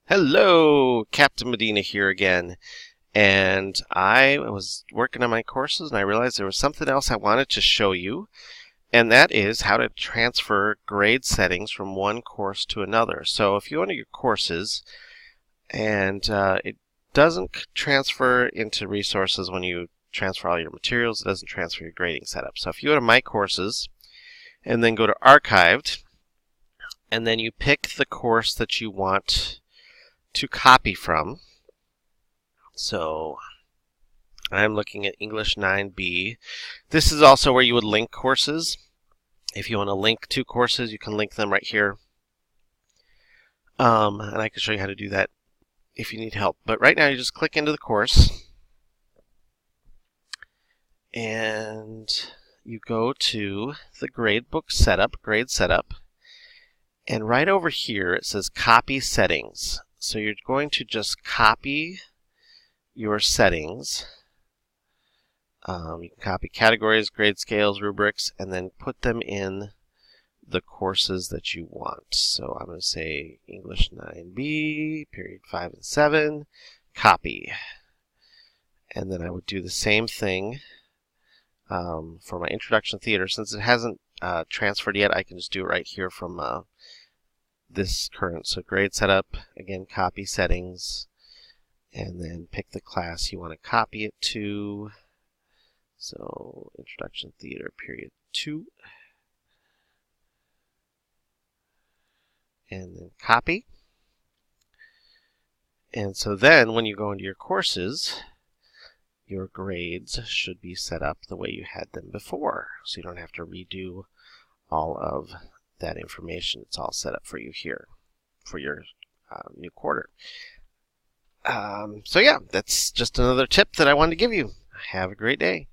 Hello, Captain Medina here again. And I was working on my courses and I realized there was something else I wanted to show you, and that is how to transfer grade settings from one course to another. So if you go into your courses and it doesn't transfer into resources when you transfer all your materials, it doesn't transfer your grading setup. So if you go to My Courses and then go to Archived, and then you pick the course that you want to copy from. So I'm looking at English 9B. This is also where you would link courses. If you want to link two courses, you can link them right here. And I can show you how to do that if you need help. But right now you just click into the course and you go to the gradebook setup, grade setup. And right over here it says copy settings. So you're going to just copy your settings. You can copy categories, grade scales, rubrics, and then put them in the courses that you want. So I'm going to say English 9B, period 5 and 7, copy. And then I would do the same thing for my introduction theater. Since it hasn't transferred yet, I can just do it right here from this current. So grade setup, again, copy settings, and then pick the class you want to copy it to. So introduction theater period 2, and then copy. And so then when you go into your courses, your grades should be set up the way you had them before, so you don't have to redo all of that information. It's all set up for you here for your new quarter. So yeah, that's just another tip that I wanted to give you. Have a great day.